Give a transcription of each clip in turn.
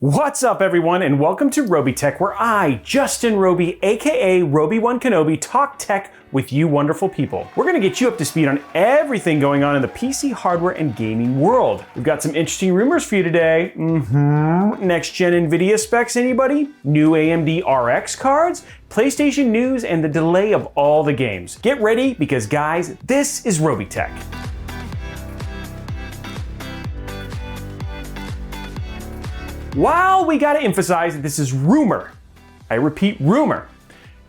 What's up everyone and welcome to Robeytech, where I, Justin Robey, aka Robey1 Kenobi, talk tech with you wonderful people. We're gonna get you up to speed on everything going on in the PC hardware and gaming world. We've got some interesting rumors for you today. Next gen NVIDIA specs, anybody? New AMD RX cards? PlayStation news and the delay of all the games. Get ready because guys, this is Robeytech. While we gotta emphasize that this is rumor, I repeat rumor,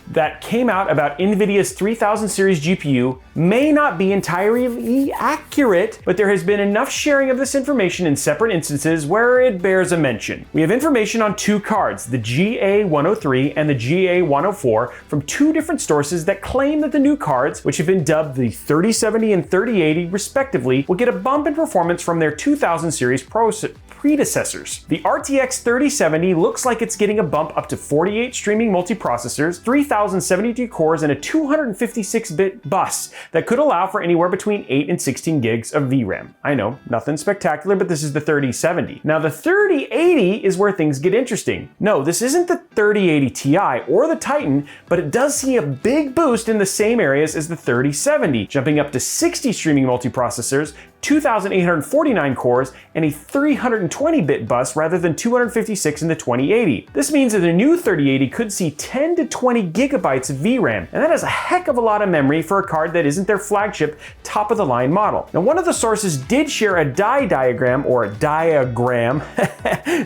that came out about NVIDIA's 3000 series GPU may not be entirely accurate, but there has been enough sharing of this information in separate instances where it bears a mention. We have information on two cards, the GA103 and the GA104, from two different sources that claim that the new cards, which have been dubbed the 3070 and 3080 respectively, will get a bump in performance from their 2000 series predecessors. The RTX 3070 looks like it's getting a bump up to 48 streaming multiprocessors, 3072 cores, and a 256-bit bus that could allow for anywhere between 8 and 16 gigs of VRAM. I know, nothing spectacular, but this is the 3070. Now the 3080 is where things get interesting. No, this isn't the 3080 Ti or the Titan, but it does see a big boost in the same areas as the 3070, jumping up to 60 streaming multiprocessors, 2,849 cores, and a 320-bit bus rather than 256 in the 2080. This means that the new 3080 could see 10 to 20 gigabytes of VRAM, and that is a heck of a lot of memory for a card that isn't their flagship top-of-the-line model. Now, one of the sources did share a diagram,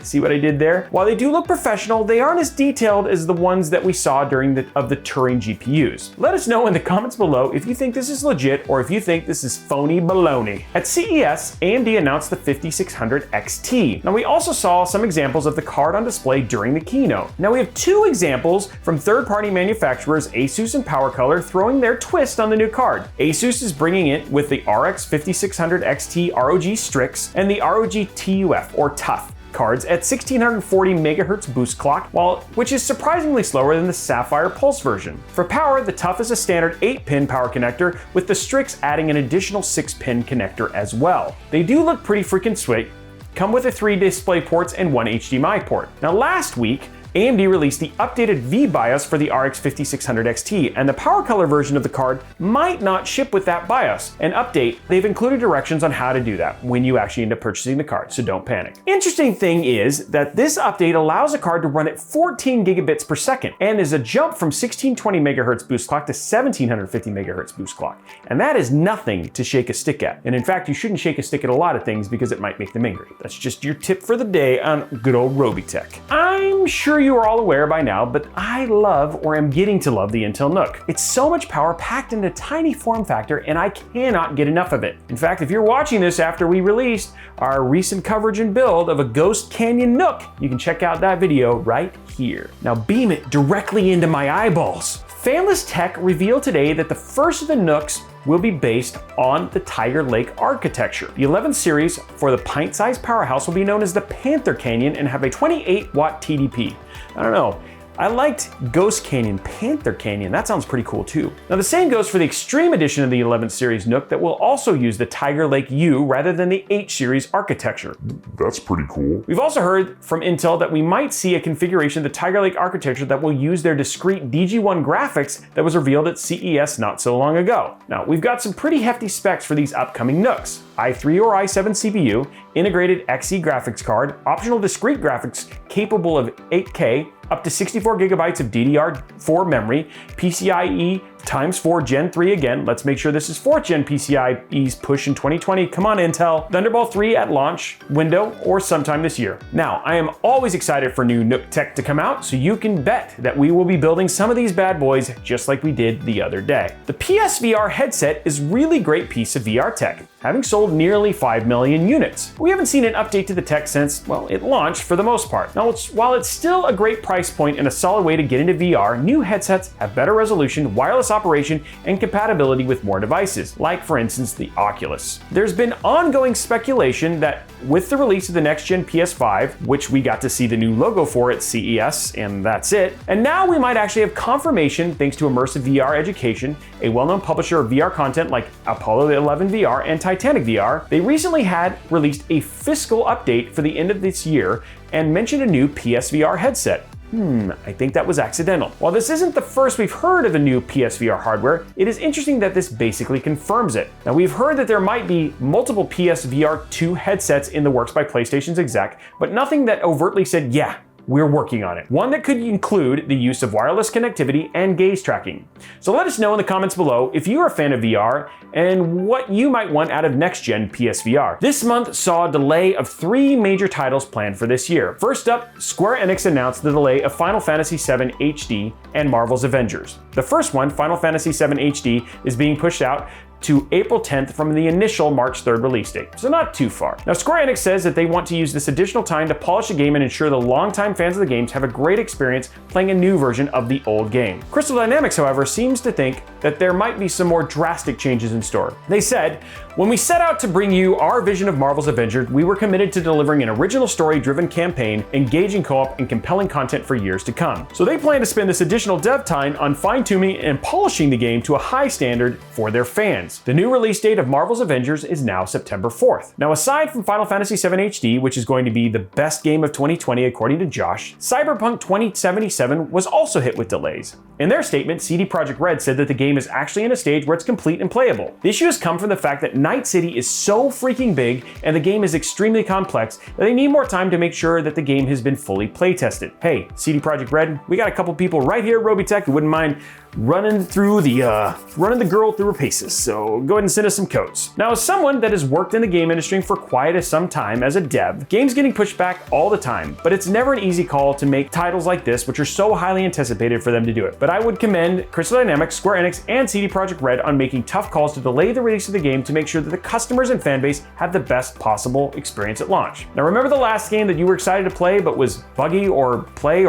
see what I did there? While they do look professional, they aren't as detailed as the ones that we saw during the Turing GPUs. Let us know in the comments below if you think this is legit or if you think this is phony baloney. At CES, AMD announced the 5600 XT. Now we also saw some examples of the card on display during the keynote. Now we have two examples from third-party manufacturers Asus and PowerColor throwing their twist on the new card. Asus is bringing it with the RX 5600 XT ROG Strix and the ROG TUF or TUF cards at 1640 MHz boost clock, which is surprisingly slower than the Sapphire Pulse version. For power, the TUF is a standard 8-pin power connector, with the Strix adding an additional 6-pin connector as well. They do look pretty freaking sweet, come with 3 display ports and 1 HDMI port. Now last week, AMD released the updated V-BIOS for the RX 5600 XT, and the PowerColor version of the card might not ship with that BIOS. An update, they've included directions on how to do that when you actually end up purchasing the card, so don't panic. Interesting thing is that this update allows a card to run at 14 gigabits per second, and is a jump from 1620 MHz boost clock to 1750 MHz boost clock. And that is nothing to shake a stick at. And in fact, you shouldn't shake a stick at a lot of things because it might make them angry. That's just your tip for the day on good old Robeytech. I'm sure you are all aware by now, but I love or am getting to love the Intel NUC. It's so much power packed in a tiny form factor and I cannot get enough of it. In fact, if you're watching this after we released our recent coverage and build of a Ghost Canyon NUC, you can check out that video right here. Now beam it directly into my eyeballs. Fanless Tech revealed today that the first of the NUCs will be based on the Tiger Lake architecture. The 11th series for the pint-sized powerhouse will be known as the Panther Canyon and have a 28-watt TDP. I don't know. I liked Ghost Canyon, Panther Canyon. That sounds pretty cool too. Now the same goes for the Extreme Edition of the 11th series NUC that will also use the Tiger Lake U rather than the H series architecture. That's pretty cool. We've also heard from Intel that we might see a configuration of the Tiger Lake architecture that will use their discrete DG1 graphics that was revealed at CES not so long ago. Now we've got some pretty hefty specs for these upcoming NUCs. i3 or i7 CPU, integrated Xe graphics card, optional discrete graphics capable of 8K, up to 64 gigabytes of DDR4 memory, PCIe ×4 Gen 3 again. Let's make sure this is 4th Gen PCIe's push in 2020. Come on, Intel. Thunderbolt 3 at launch window or sometime this year. Now, I am always excited for new NUC tech to come out, so you can bet that we will be building some of these bad boys just like we did the other day. The PSVR headset is really great piece of VR tech, having sold nearly 5 million units. We haven't seen an update to the tech since, well, it launched for the most part. Now, while it's still a great price point and a solid way to get into VR, new headsets have better resolution, wireless seamless operation and compatibility with more devices, like for instance the Oculus. There's been ongoing speculation that with the release of the next-gen PS5, which we got to see the new logo for at CES, and that's it, and now we might actually have confirmation thanks to Immersive VR Education, a well-known publisher of VR content like Apollo 11 VR and Titanic VR. They recently had released a fiscal update for the end of this year and mentioned a new PSVR headset. I think that was accidental. While this isn't the first we've heard of the new PSVR hardware, it is interesting that this basically confirms it. Now, we've heard that there might be multiple PSVR2 headsets in the works by PlayStation's exec, but nothing that overtly said, yeah, we're working on it. One that could include the use of wireless connectivity and gaze tracking. So let us know in the comments below if you're a fan of VR and what you might want out of next-gen PSVR. This month saw a delay of 3 major titles planned for this year. First up, Square Enix announced the delay of Final Fantasy VII HD and Marvel's Avengers. The first one, Final Fantasy VII HD, is being pushed out to April 10th from the initial March 3rd release date, so not too far. Now, Square Enix says that they want to use this additional time to polish the game and ensure the longtime fans of the games have a great experience playing a new version of the old game. Crystal Dynamics, however, seems to think that there might be some more drastic changes in store. They said, "When we set out to bring you our vision of Marvel's Avengers, we were committed to delivering an original story-driven campaign, engaging co-op, and compelling content for years to come. So they plan to spend this additional dev time on fine-tuning and polishing the game to a high standard for their fans. The new release date of Marvel's Avengers is now September 4th. Now, aside from Final Fantasy VII HD, which is going to be the best game of 2020 according to Josh, Cyberpunk 2077 was also hit with delays. In their statement, CD Projekt Red said that the game is actually in a stage where it's complete and playable. The issue has come from the fact that Night City is so freaking big and the game is extremely complex that they need more time to make sure that the game has been fully play tested. Hey, CD Projekt Red, we got a couple people right here at Robeytech who wouldn't mind running the girl through her paces, so go ahead and send us some codes." Now, as someone that has worked in the game industry for quite some time as a dev, games getting pushed back all the time, but it's never an easy call to make titles like this, which are so highly anticipated for them to do it. But I would commend Crystal Dynamics, Square Enix, and CD Projekt Red on making tough calls to delay the release of the game to make sure that the customers and fanbase have the best possible experience at launch. Now, remember the last game that you were excited to play but was buggy or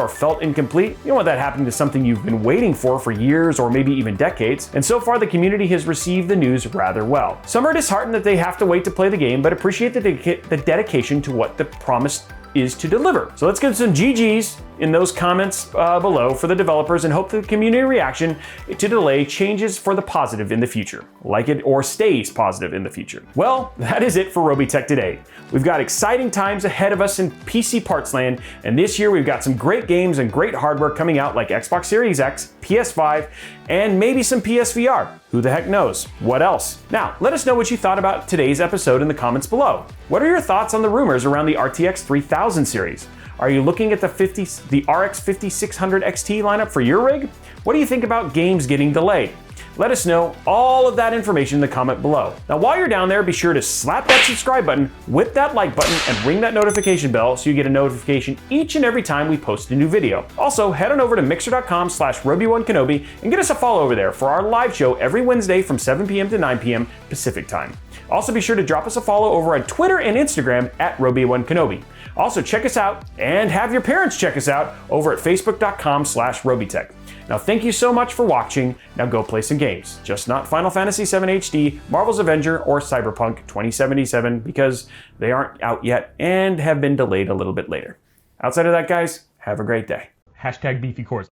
felt incomplete? You don't want that happening to something you've been waiting for years or maybe even decades, and so far the community has received the news rather well. Some are disheartened that they have to wait to play the game, but appreciate the dedication to what the promise is to deliver. So let's get some GGs in those comments below for the developers and hope the community reaction to delay changes for the positive in the future, like it or stays positive in the future. Well, that is it for Robeytech today. We've got exciting times ahead of us in PC parts land, and this year we've got some great games and great hardware coming out like Xbox Series X, PS5, and maybe some PSVR. Who the heck knows? What else? Now, let us know what you thought about today's episode in the comments below. What are your thoughts on the rumors around the RTX 3000 series? Are you looking at the RX 5600 XT lineup for your rig? What do you think about games getting delayed? Let us know all of that information in the comment below. Now, while you're down there, be sure to slap that subscribe button, whip that like button, and ring that notification bell so you get a notification each and every time we post a new video. Also, head on over to mixer.com/Robey1Kenobi and get us a follow over there for our live show every Wednesday from 7 p.m. to 9 p.m. Pacific time. Also, be sure to drop us a follow over on Twitter and Instagram at Robey1Kenobi. Also, check us out and have your parents check us out over at facebook.com/Robeytech. Now, thank you so much for watching. Now go play some games. Just not Final Fantasy VII HD, Marvel's Avenger, or Cyberpunk 2077 because they aren't out yet and have been delayed a little bit later. Outside of that, guys, have a great day. #BeefyCores.